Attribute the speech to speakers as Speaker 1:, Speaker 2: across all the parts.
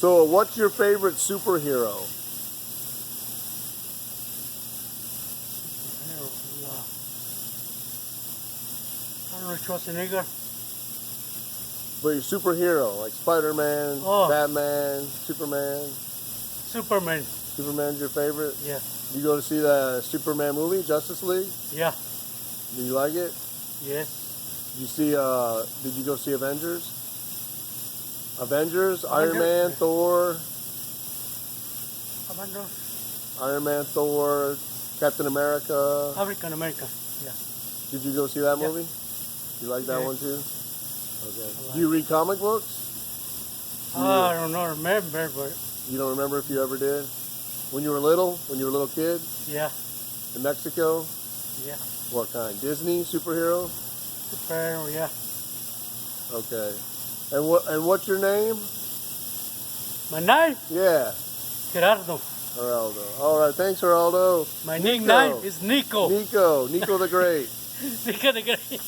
Speaker 1: So, what's your favorite superhero?
Speaker 2: Arnold Schwarzenegger.
Speaker 1: But your superhero, like Spider-Man, Batman, Superman.
Speaker 2: Superman.
Speaker 1: Superman's your favorite?
Speaker 2: Yeah.
Speaker 1: You go to see the Superman movie, Justice League?
Speaker 2: Yeah.
Speaker 1: Do you like it?
Speaker 2: Yes.
Speaker 1: Did you see, did you go see Avengers? Avengers, Iron Man, Thor.
Speaker 2: Avengers.
Speaker 1: Iron Man, Thor, Captain America.
Speaker 2: African American. Yeah.
Speaker 1: Did you go see that movie? You like that one too? Okay. Do you read comic books?
Speaker 2: I don't know, remember, but...
Speaker 1: You don't remember if you ever did? When you were little? When you were a little kid?
Speaker 2: Yeah.
Speaker 1: In Mexico?
Speaker 2: Yeah.
Speaker 1: What kind? Disney superhero?
Speaker 2: Superhero, yeah.
Speaker 1: Okay. And what's your name?
Speaker 2: My name?
Speaker 1: Yeah.
Speaker 2: Gerardo.
Speaker 1: Geraldo. All right. Thanks, Geraldo.
Speaker 2: My nickname is Nico.
Speaker 1: Nico the Great.
Speaker 2: Nico the Great.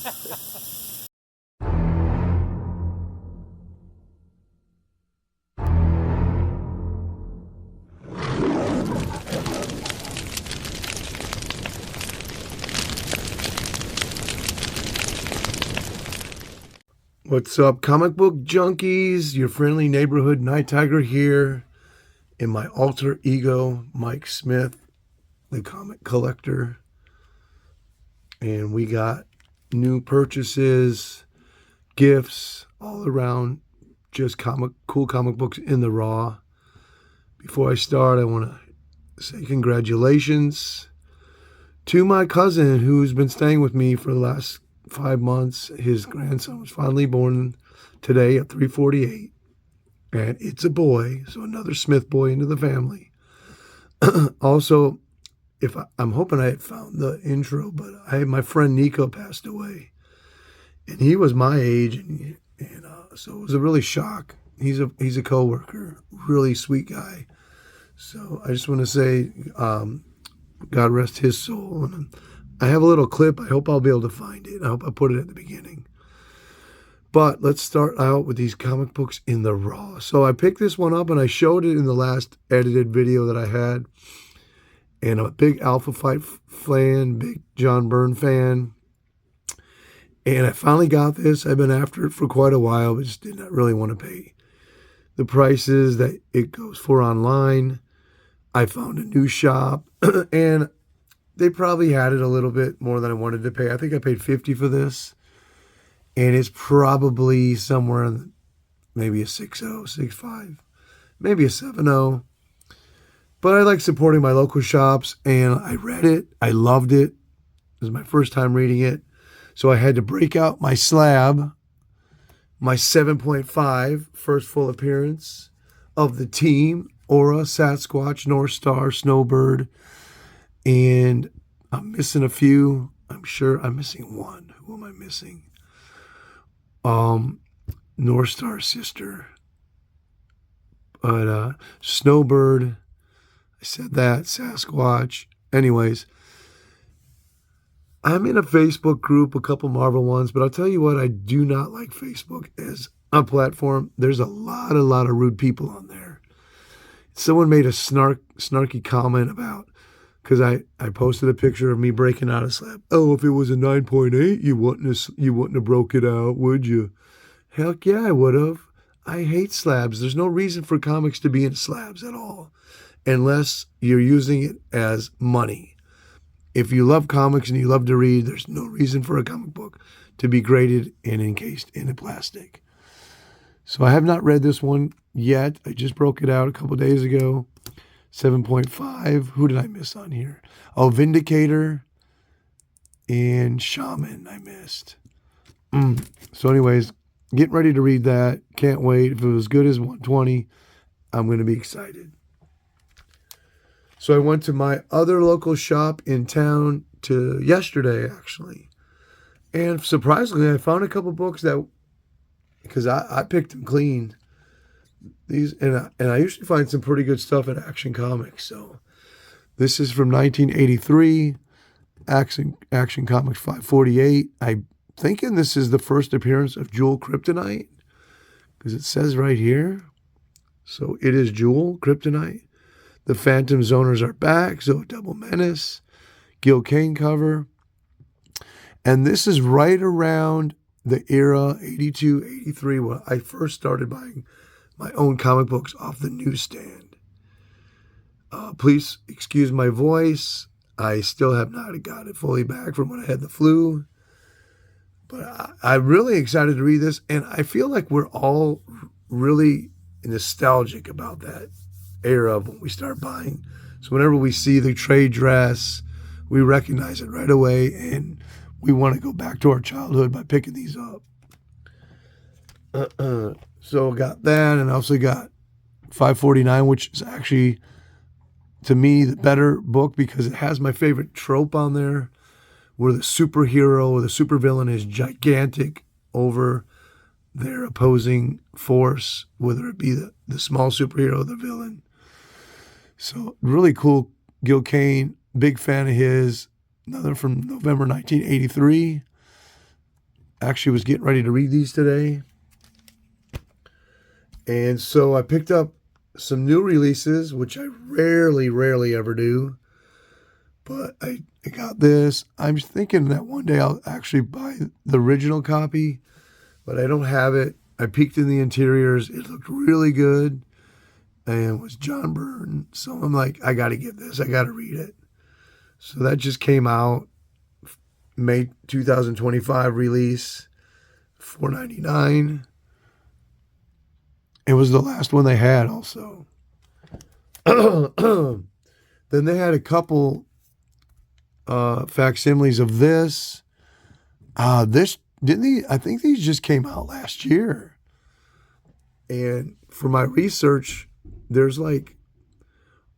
Speaker 3: What's up, comic book junkies? Your friendly neighborhood Night Tiger here in my alter ego, Mike Smith, the comic collector. And we got new purchases, gifts all around, just cool comic books in the raw. Before I start, I want to say congratulations to my cousin who's been staying with me for the last 5 months. His grandson was finally born today at 3:48, and it's a boy, so another Smith boy into the family. Also, I'm hoping I had found the intro, but my friend Nico passed away, and he was my age, and so it was a really shock. He's a coworker, really sweet guy. So I just want to say, God rest his soul. And I have a little clip. I hope I'll be able to find it. I hope I put it at the beginning. But let's start out with these comic books in the raw. So I picked this one up and I showed it in the last edited video that I had. And I'm a big Alpha Fight fan, big John Byrne fan. And I finally got this. I've been after it for quite a while, but just did not really want to pay the prices that it goes for online. I found a new shop and they probably had it a little bit more than I wanted to pay. I think I paid $50 for this. And it's probably somewhere in maybe a 6.0, 6.5, maybe a 7.0. But I like supporting my local shops, and I read it. I loved it. It was my first time reading it. So I had to break out my slab, my 7.5, first full appearance of the team, Aura, Sasquatch, North Star, Snowbird, and I'm missing a few. I'm sure I'm missing one. Who am I missing? North Star sister. But Snowbird, I said that, Sasquatch. Anyways, I'm in a Facebook group, a couple Marvel ones, but I'll tell you what, I do not like Facebook as a platform. There's a lot of rude people on there. Someone made a snarky comment about, because I posted a picture of me breaking out a slab. Oh, if it was a 9.8, you wouldn't have broke it out, would you? Heck yeah, I would have. I hate slabs. There's no reason for comics to be in slabs at all, unless you're using it as money. If you love comics and you love to read, there's no reason for a comic book to be graded and encased in a plastic. So I have not read this one yet. I just broke it out a couple days ago. 7.5. Who did I miss on here? Oh, Vindicator and Shaman I missed. So anyways, getting ready to read that. Can't wait. If it was good as 120, I'm going to be excited. So I went to my other local shop in town yesterday, actually. And surprisingly, I found a couple books because I picked them clean. And I usually find some pretty good stuff at Action Comics. So this is from 1983, Action Comics 548. I'm thinking this is the first appearance of Jewel Kryptonite, because it says right here. So it is Jewel, Kryptonite. The Phantom Zoners are back. So Double Menace, Gil Kane cover. And this is right around the era, 82, 83, when I first started buying my own comic books off the newsstand. Please excuse my voice. I still have not got it fully back from when I had the flu. But I'm really excited to read this. And I feel like we're all really nostalgic about that era of when we start buying. So whenever we see the trade dress, we recognize it right away. And we want to go back to our childhood by picking these up. So I got that, and I also got 549, which is actually, to me, the better book because it has my favorite trope on there, where the superhero or the supervillain is gigantic over their opposing force, whether it be the small superhero or the villain. So really cool. Gil Kane, big fan of his. Another from November 1983. Actually was getting ready to read these today. And so I picked up some new releases, which I rarely ever do. But I got this. I'm thinking that one day I'll actually buy the original copy, but I don't have it. I peeked in the interiors. It looked really good. And it was John Byrne. So I'm like, I got to get this. I got to read it. So that just came out. May 2025 release. $4.99. It was the last one they had also. Then they had a couple facsimiles of this. This didn't they? I think these just came out last year. And for my research, there's like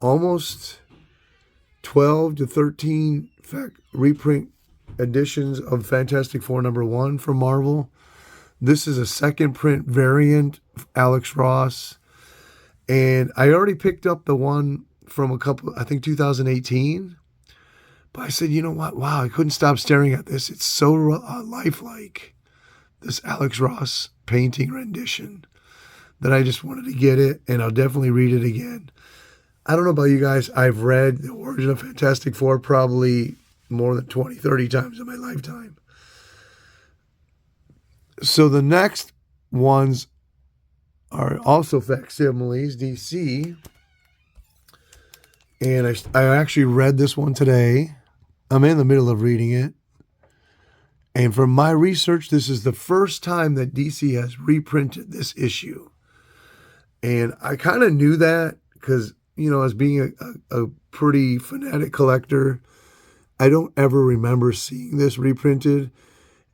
Speaker 3: almost 12 to 13 reprint editions of Fantastic Four #1 from Marvel. This is a second print variant, Alex Ross. And I already picked up the one from 2018. But I said, you know what? Wow, I couldn't stop staring at this. It's so lifelike, this Alex Ross painting rendition, that I just wanted to get it, and I'll definitely read it again. I don't know about you guys. I've read the origin of Fantastic Four probably more than 20, 30 times in my lifetime. So the next ones are also facsimiles, DC. And I actually read this one today. I'm in the middle of reading it. And from my research, this is the first time that DC has reprinted this issue. And I kind of knew that because, you know, as being a pretty fanatic collector, I don't ever remember seeing this reprinted.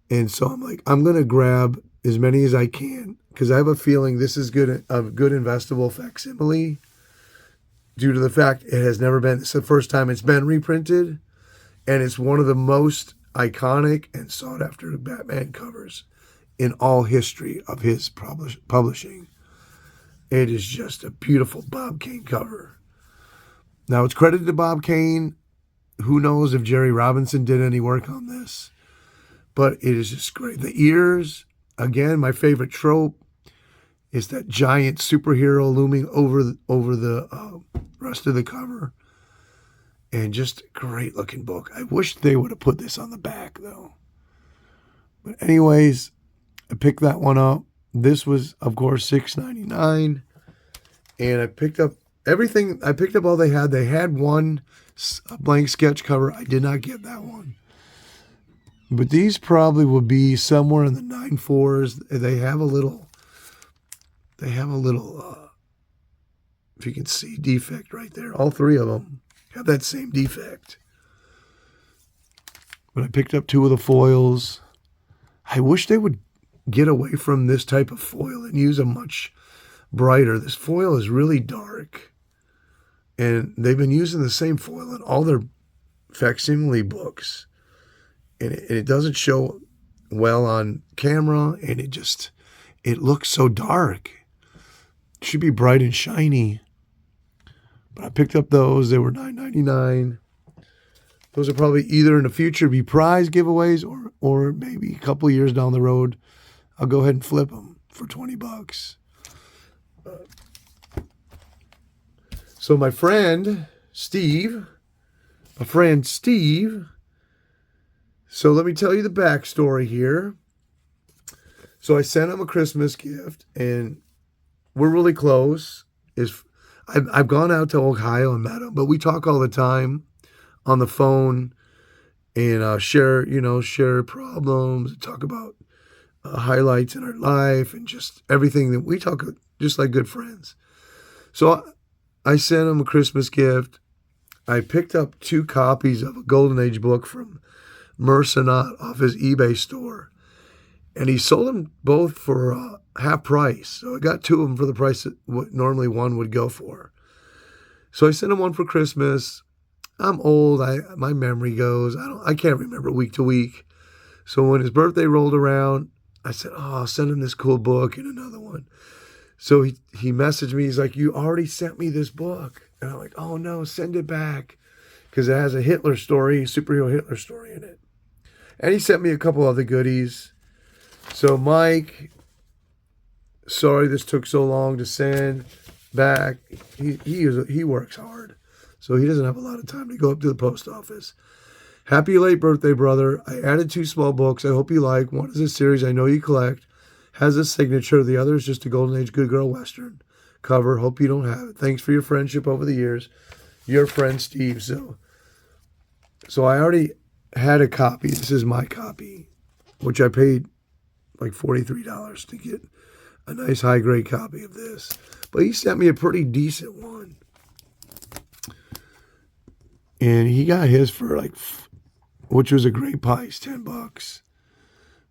Speaker 3: And so I'm like, I'm going to grab as many as I can because I have a feeling this is a good investable facsimile due to the fact it has never been, it's the first time it's been reprinted, and it's one of the most iconic and sought after Batman covers in all history of his publishing. It is just a beautiful Bob Kane cover. Now it's credited to Bob Kane. Who knows if Jerry Robinson did any work on this? But it is just great. The ears, again, my favorite trope is that giant superhero looming over the rest of the cover. And just a great looking book. I wish they would have put this on the back though. But anyways, I picked that one up. This was, of course, $6.99. And I picked up everything. I picked up all they had. They had one blank sketch cover. I did not get that one. But these probably will be somewhere in the 9.4s. They have a little, if you can see, defect right there. All three of them have that same defect. But I picked up two of the foils. I wish they would get away from this type of foil and use a much brighter. This foil is really dark. And they've been using the same foil in all their facsimile books. And it doesn't show well on camera, and it looks so dark. It should be bright and shiny. But I picked up those. They were $9.99. Those are probably either in the future be prize giveaways or maybe a couple years down the road, I'll go ahead and flip them for $20. So my friend Steve, so let me tell you the backstory here. So I sent him a Christmas gift, and we're really close. I've gone out to Ohio and met him, but we talk all the time on the phone and share problems, talk about highlights in our life and just everything that we talk, just like good friends. So I sent him a Christmas gift. I picked up 2 copies of a Golden Age book from Mercenot off his eBay store, and he sold them both for half price. So I got 2 of them for the price that what normally one would go for. So I sent him one for Christmas. I'm old. My memory goes. I can't remember week to week. So when his birthday rolled around, I said, "Oh, I'll send him this cool book and another one." So he messaged me. He's like, "You already sent me this book," and I'm like, "Oh no, send it back," because it has a Hitler story, a superhero Hitler story in it. And he sent me a couple other goodies. So Mike, sorry this took so long to send back. He works hard, so he doesn't have a lot of time to go up to the post office. Happy late birthday, brother. I added 2 small books I hope you like. One is a series I know you collect. Has a signature. The other is just a Golden Age Good Girl Western cover. Hope you don't have it. Thanks for your friendship over the years. Your friend, Steve. So I already had a copy. This is my copy, which I paid like $43 to get a nice high-grade copy of this. But he sent me a pretty decent one. And he got his for which was a great price, $10.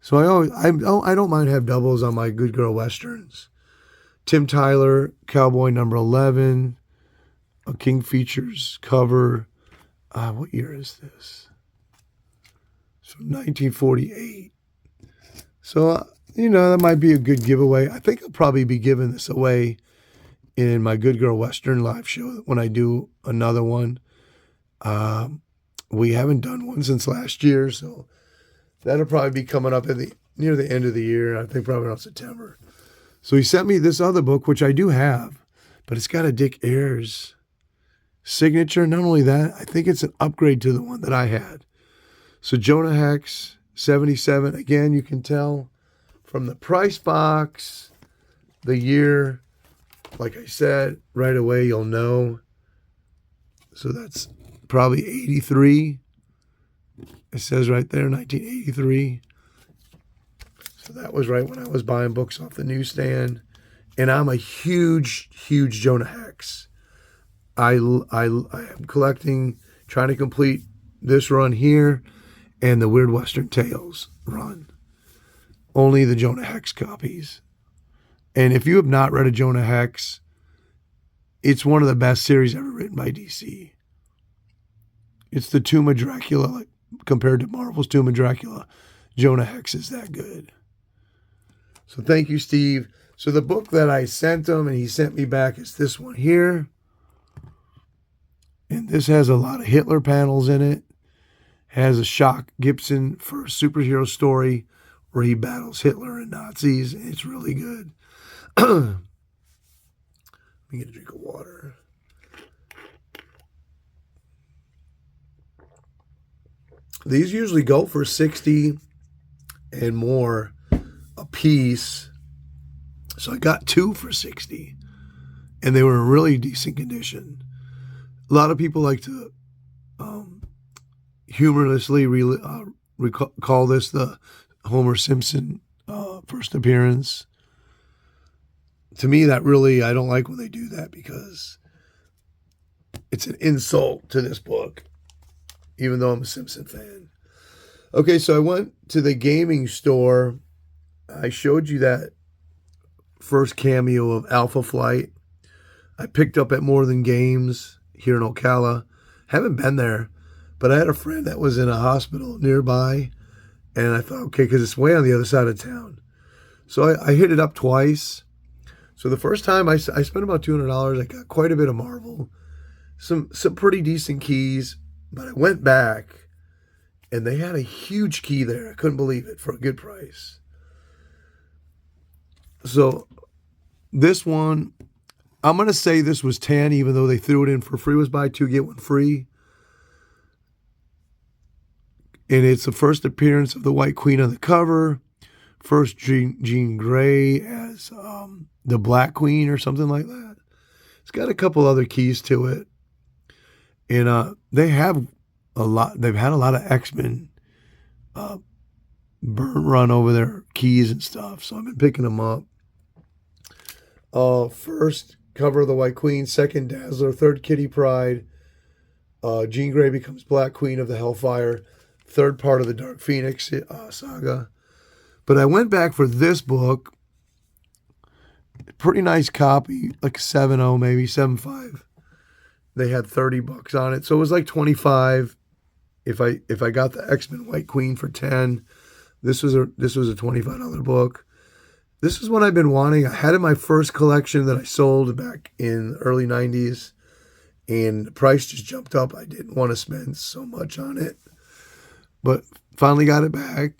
Speaker 3: So I don't mind have doubles on my Good Girl Westerns. Tim Tyler, Cowboy number 11, a King Features cover. What year is this? So 1948. So, that might be a good giveaway. I think I'll probably be giving this away in my Good Girl Western live show when I do another one. We haven't done one since last year, so that'll probably be coming up near the end of the year. I think probably around September. So he sent me this other book, which I do have, but it's got a Dick Ayers signature. Not only that, I think it's an upgrade to the one that I had. So Jonah Hex, 77. Again, you can tell from the price box, the year, like I said, right away you'll know. So that's probably 83. It says right there, 1983. So that was right when I was buying books off the newsstand. And I'm a huge, huge Jonah Hex. I am collecting, trying to complete this run here and the Weird Western Tales run. Only the Jonah Hex copies. And if you have not read a Jonah Hex, it's one of the best series ever written by DC. It's the Tomb of Dracula, compared to Marvel's Tomb of Dracula. Jonah Hex is that good. So thank you, Steve. So the book that I sent him and he sent me back is this one here. And this has a lot of Hitler panels in it. Has a Shock Gibson for a superhero story where he battles Hitler and Nazis. It's really good. Let me get a drink of water. These usually go for $60 and more a piece. So I got 2 for $60, and they were in really decent condition. A lot of people like to humorously call this the Homer Simpson first appearance. To me, that really, I don't like when they do that because it's an insult to this book, even though I'm a Simpson fan. Okay, so I went to the gaming store. I showed you that first cameo of Alpha Flight. I picked up at More Than Games here in Ocala. Haven't been there, but I had a friend that was in a hospital nearby, and I thought, okay, because it's way on the other side of town. So I hit it up twice. So the first time I spent about $200. I got quite a bit of Marvel, some pretty decent keys, but I went back, and they had a huge key there. I couldn't believe it, for a good price. So this one, I'm going to say this was 10, even though they threw it in for free. It was buy two, get one free. And it's the first appearance of the White Queen on the cover. First Jean Grey as the Black Queen or something like that. It's got a couple other keys to it. And they have they've had a lot of X-Men burn run over their keys and stuff. So I've been picking them up. First cover of the White Queen, second Dazzler, third Kitty Pryde. Jean Grey becomes Black Queen of the Hellfire. Third part of the Dark Phoenix saga. But I went back for this book. Pretty nice copy, like 7.0 maybe, 7.5. They had $30 on it. So it was like 25 if I got the X-Men White Queen for 10. This was a $25 book. This is what I've been wanting. I had in my first collection that I sold back in the early 90s. And the price just jumped up. I didn't want to spend so much on it. But finally got it back.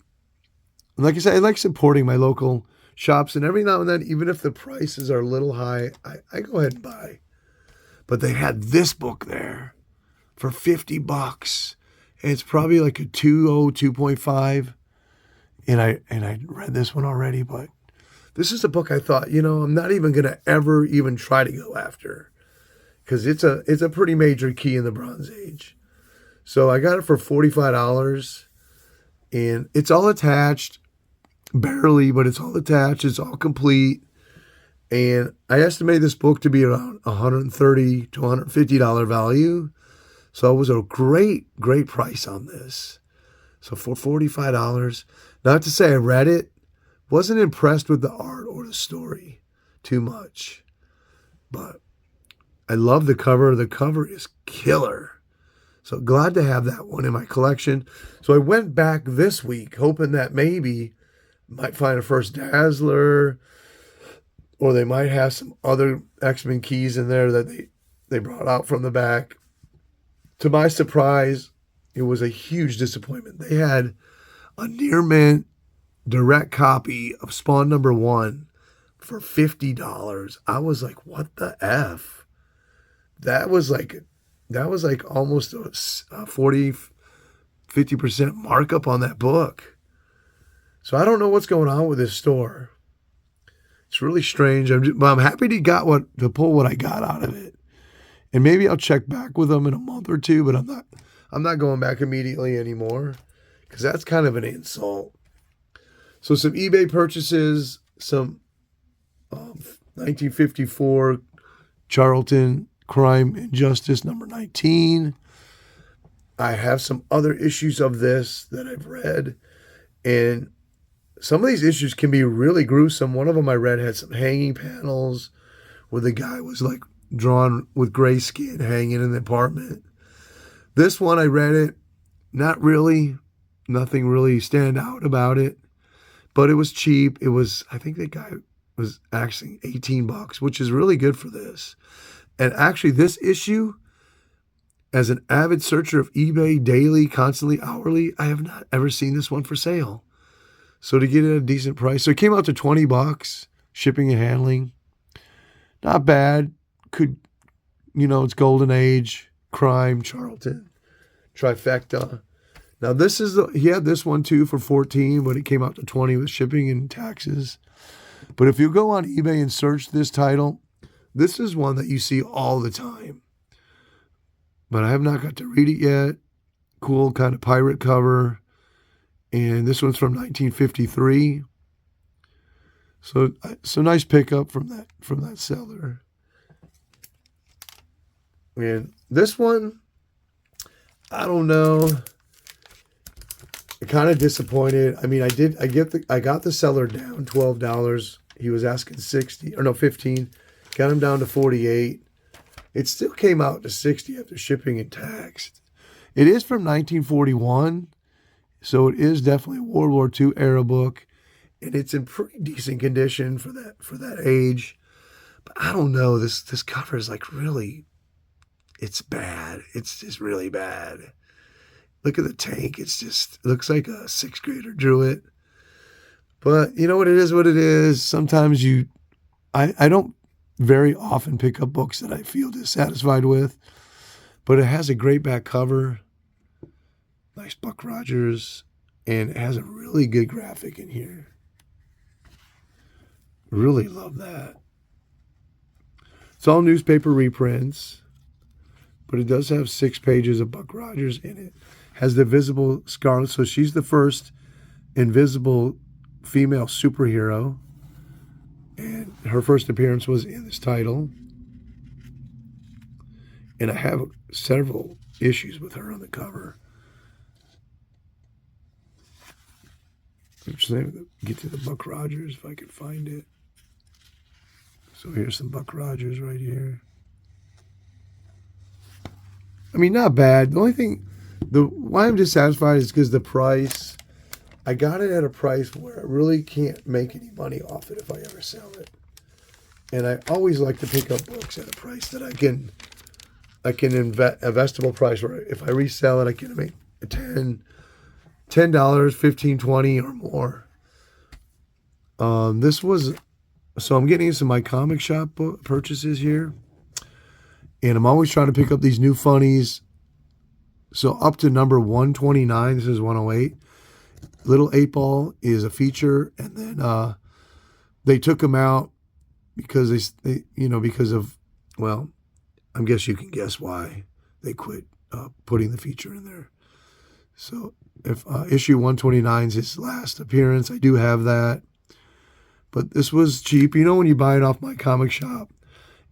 Speaker 3: And like I said, I like supporting my local shops. And every now and then, even if the prices are a little high, I go ahead and buy. But they had this book there for $50. And it's probably like a 2.5. And I read this one already, but this is a book I thought, I'm not even going to ever even try to go after. Because it's a pretty major key in the Bronze Age. So I got it for $45. And it's all attached. Barely, but it's all attached. It's all complete. And I estimate this book to be around $130 to $150 value. So it was a great price on this. So for $45, not to say I read it, wasn't impressed with the art or the story too much. But I love the cover. The cover is killer. So glad to have that one in my collection. So I went back this week hoping that maybe might find a first Dazzler, or they might have some other X-Men keys in there that they brought out from the back. To my surprise, it was a huge disappointment. They had a near mint direct copy of Spawn #1 for $50. I was like, what the F? That was like almost a 40, 50% markup on that book. So I don't know what's going on with this store. It's really strange. I'm happy to pull what I got out of it. And maybe I'll check back with them in a month or two, but I'm not going back immediately anymore because that's kind of an insult. So some eBay purchases, some 1954 Charlton Crime and Justice number 19. I have some other issues of this that I've read, and some of these issues can be really gruesome. One of them I read had some hanging panels where the guy was like drawn with gray skin hanging in the apartment. This one, I read it, not really, nothing really stand out about it, but it was cheap. I think the guy was actually $18, which is really good for this. And actually this issue, as an avid searcher of eBay daily, constantly, hourly, I have not ever seen this one for sale. So to get it at a decent price. So it came out to $20, shipping and handling. Not bad. It's Golden Age, Crime, Charlton, trifecta. Now he had this one too for $14, but it came out to $20 with shipping and taxes. But if you go on eBay and search this title, this is one that you see all the time. But I have not got to read it yet. Cool kind of pirate cover. And this one's from 1953. So nice pickup from that seller. And this one, I don't know. I'm kind of disappointed. I mean, I got the seller down $12. He was asking $15. Got him down to $48. It still came out to $60 after shipping and tax. It is from 1941. So it is definitely a World War II era book, and it's in pretty decent condition for that age. But I don't know, this cover is like really, it's bad. It's just really bad. Look at the tank. It looks like a sixth grader drew it. But you know what it is? Sometimes I don't very often pick up books that I feel dissatisfied with. But it has a great back cover. Nice Buck Rogers. And it has a really good graphic in here. Really love that. It's all newspaper reprints. But it does have 6 pages of Buck Rogers in it. Has the visible Scarlet. So she's the first invisible female superhero. And her first appearance was in this title. And I have several issues with her on the cover. I'm just going to get to the Buck Rogers if I can find it. So here's some Buck Rogers right here. I mean, not bad. The only thing, why I'm dissatisfied is because the price. I got it at a price where I really can't make any money off it if I ever sell it. And I always like to pick up books at a price that I can invest, a investable price where if I resell it, I can make $10, $15, $20 or more. This was, so I'm getting into my comic shop book purchases here. And I'm always trying to pick up these new funnies. So up to number 129, this is 108. Little 8-Ball is a feature, and then they took them out because they because of, well, I guess you can guess why they quit putting the feature in there. So if issue 129 is his last appearance, I do have that. But this was cheap. You know when you buy it off my comic shop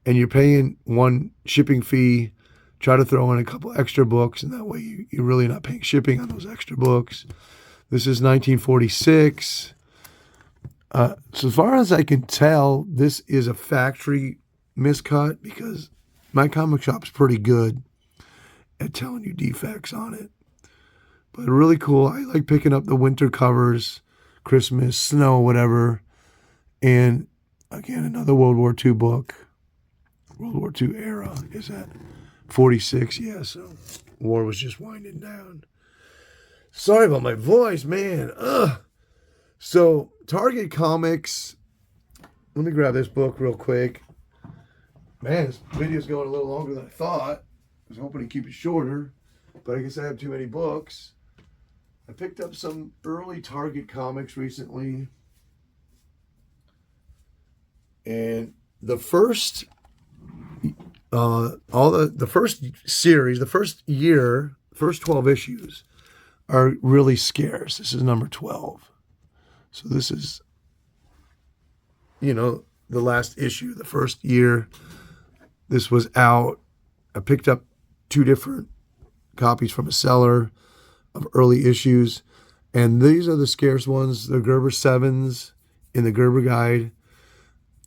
Speaker 3: and you're paying one shipping fee, try to throw in a couple extra books, and that way you're really not paying shipping on those extra books. This is 1946. So as far as I can tell, this is a factory miscut because my comic shop's pretty good at telling you defects on it. But really cool. I like picking up the winter covers, Christmas, snow, whatever. And again, another World War II book. World War II era is at 46. Yeah, so war was just winding down. Sorry about my voice, man. Ugh. So, Target Comics. Let me grab this book real quick. Man, this video's going a little longer than I thought. I was hoping to keep it shorter, but I guess I have too many books. I picked up some early Target comics recently. And the first, the first series, the first year, first 12 issues are really scarce. This is number 12. So this is, the last issue, the first year this was out. I picked up 2 different copies from a seller of early issues. And these are the scarce ones, the Gerber 7s in the Gerber Guide.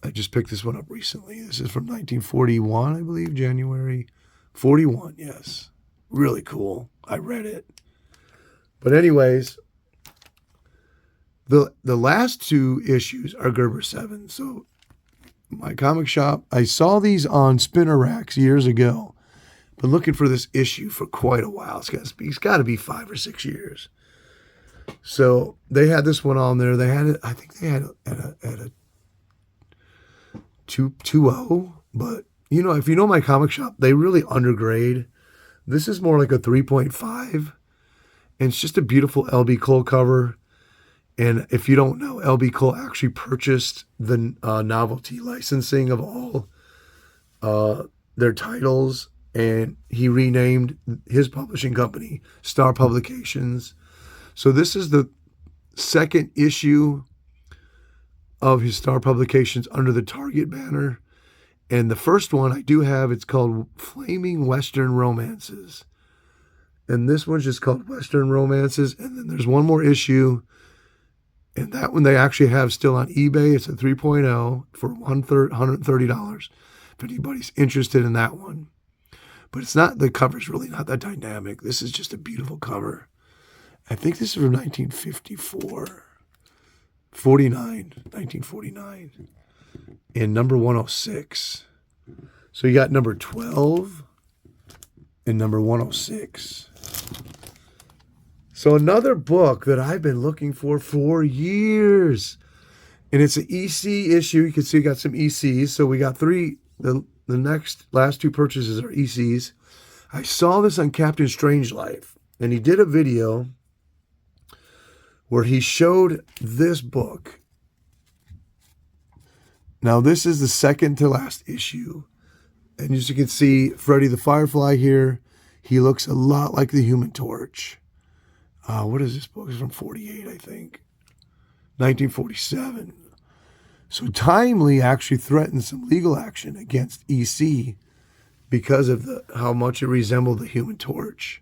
Speaker 3: I just picked this one up recently. This is from 1941, I believe, January 41, yes. Really cool. I read it. But anyways, the last 2 issues are Gerber 7. So my comic shop, I saw these on spinner racks years ago. Been looking for this issue for quite a while. It's got to be 5 or 6 years. So they had this one on there. They had it, I think they had it at a 2.0, but if you know my comic shop, they really undergrade. This is more like a 3.5, and it's just a beautiful L.B. Cole cover. And if you don't know, L.B. Cole actually purchased the novelty licensing of all their titles, and he renamed his publishing company Star Publications. So this is the second issue of his Star Publications under the Target banner. And the first one I do have, it's called Flaming Western Romances. And this one's just called Western Romances. And then there's one more issue. And that one they actually have still on eBay. It's a 3.0 for $130 if anybody's interested in that one. But it's not, the cover's really not that dynamic. This is just a beautiful cover. I think this is from 1949, and number 106. So you got number 12 and number 106. So another book that I've been looking for years. And it's an EC issue. You can see we got some ECs. So we got three. The last two purchases are ECs. I saw this on Captain Strangelove, and he did a video where he showed this book. Now, this is the second to last issue. And as you can see, Freddy the Firefly here, he looks a lot like the Human Torch. What is this book? It's from 48, I think. 1947. So Timely actually threatened some legal action against EC because of how much it resembled the Human Torch.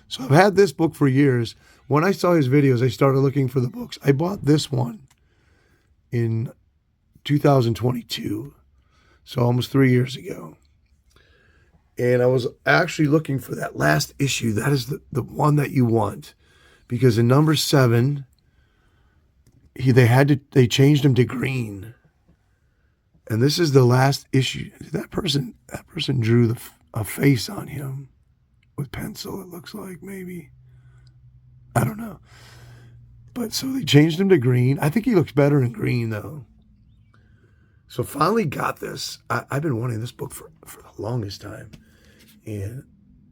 Speaker 3: So I've had this book for years. When I saw his videos, I started looking for the books. I bought this one in 2022, so almost 3 years ago. And I was actually looking for that last issue. That is the one that you want, because in number 7, they changed him to green, and this is the last issue. That person drew a face on him with pencil. It looks like, maybe, I don't know. But so they changed him to green. I think he looks better in green though. So finally got this. I've been wanting this book for the longest time, and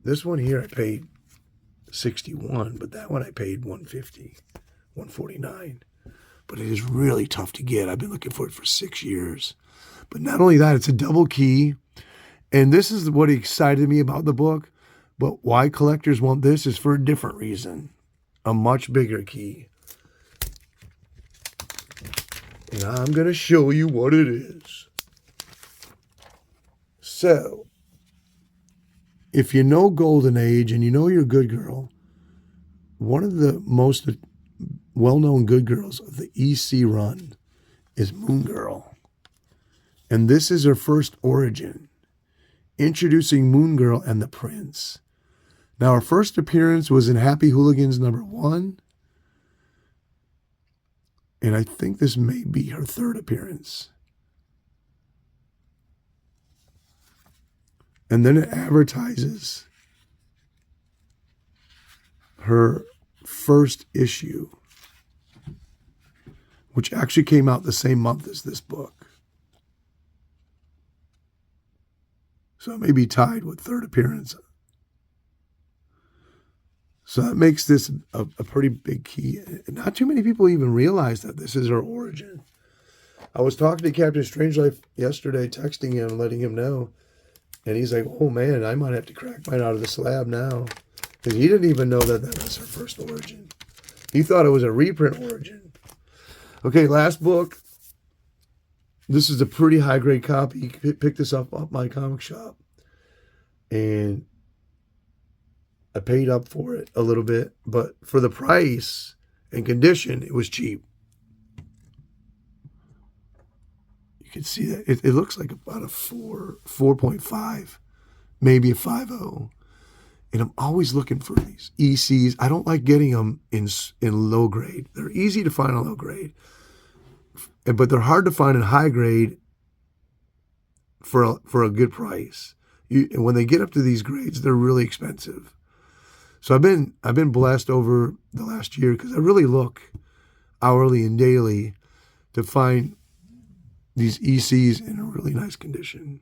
Speaker 3: this one here I paid $61, but that one I paid $150, $149. But it is really tough to get. I've been looking for it for 6 years. But not only that, it's a double key. And this is what excited me about the book. But why collectors want this is for a different reason. A much bigger key. And I'm going to show you what it is. So, if you know Golden Age and you know you're a good girl, one of the most well-known good girls of the EC run is Moon Girl. And this is her first origin, introducing Moon Girl and the Prince. Now, her first appearance was in Happy Hooligans #1, and I think this may be her third appearance. And then it advertises her first issue, which actually came out the same month as this book. So it may be tied with third appearance. So that makes this a pretty big key. Not too many people even realize that this is her origin. I was talking to Captain Strangelove yesterday, texting him, letting him know. And he's like, oh man, I might have to crack mine out of the slab now. Because he didn't even know that was her first origin. He thought it was a reprint origin. Okay, last book. This is a pretty high-grade copy. You can pick this up off my comic shop. And I paid up for it a little bit. But for the price and condition, it was cheap. You can see that. It looks like about a 4.5, maybe a 5.0. And I'm always looking for these ECs. I don't like getting them in low grade. They're easy to find in low grade, but they're hard to find in high grade for a good price. And when they get up to these grades, they're really expensive. So I've been blessed over the last year because I really look hourly and daily to find these ECs in a really nice condition.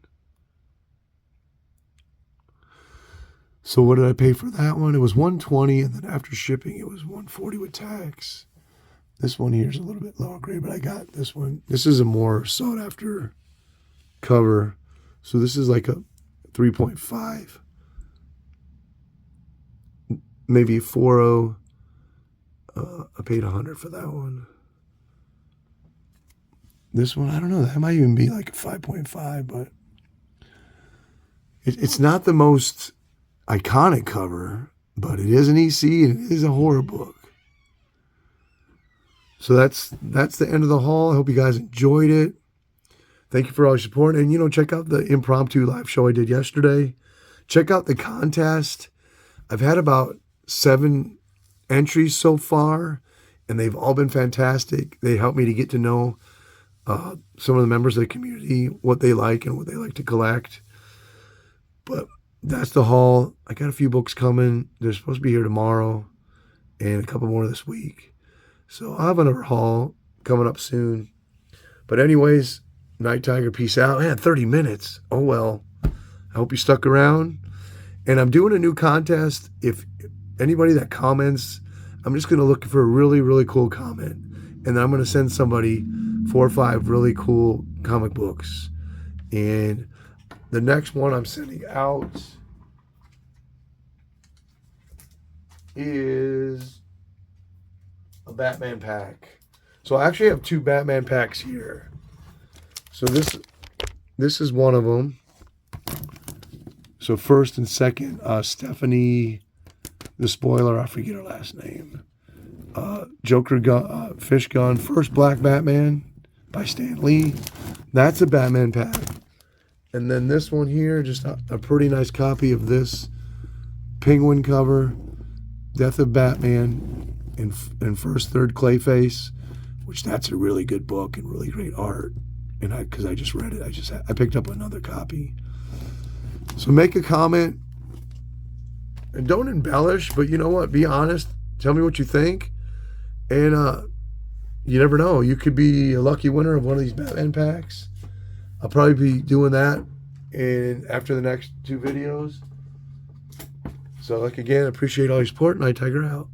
Speaker 3: So what did I pay for that one? It was $120, and then after shipping, it was $140 with tax. This one here is a little bit lower grade, but I got this one. This is a more sought after cover. So this is like a 3.5, maybe a 4.0. I paid $100 for that one. This one, I don't know. That might even be like a 5.5, but it's not the most iconic cover, but it is an EC and it is a horror book. So that's the end of the haul. I hope you guys enjoyed it. Thank you for all your support. And, check out the impromptu live show I did yesterday. Check out the contest. I've had about 7 entries so far, and they've all been fantastic. They helped me to get to know some of the members of the community, what they like and what they like to collect. But that's the haul. I got a few books coming. They're supposed to be here tomorrow and a couple more this week. So I'll have another haul coming up soon. But anyways, Night Tiger, peace out. Man, 30 minutes. Oh, well. I hope you stuck around. And I'm doing a new contest. If anybody that comments, I'm just going to look for a really, really cool comment. And then I'm going to send somebody 4 or 5 really cool comic books. And the next one I'm sending out is a Batman pack. So I actually have 2 Batman packs here. So this is one of them. So first and second, Stephanie, the spoiler, I forget her last name. Joker gun, Fish Gun, First Black Batman by Stan Lee. That's a Batman pack. And then this one here, just a pretty nice copy of this Penguin cover, Death of Batman, and First Third Clayface, which that's a really good book and really great art. And because I just read it, I picked up another copy. So make a comment and don't embellish, but you know what? Be honest. Tell me what you think. And you never know. You could be a lucky winner of one of these Batman packs. I'll probably be doing that after the next 2 videos. So, like, again, appreciate all your support. Night Tiger out.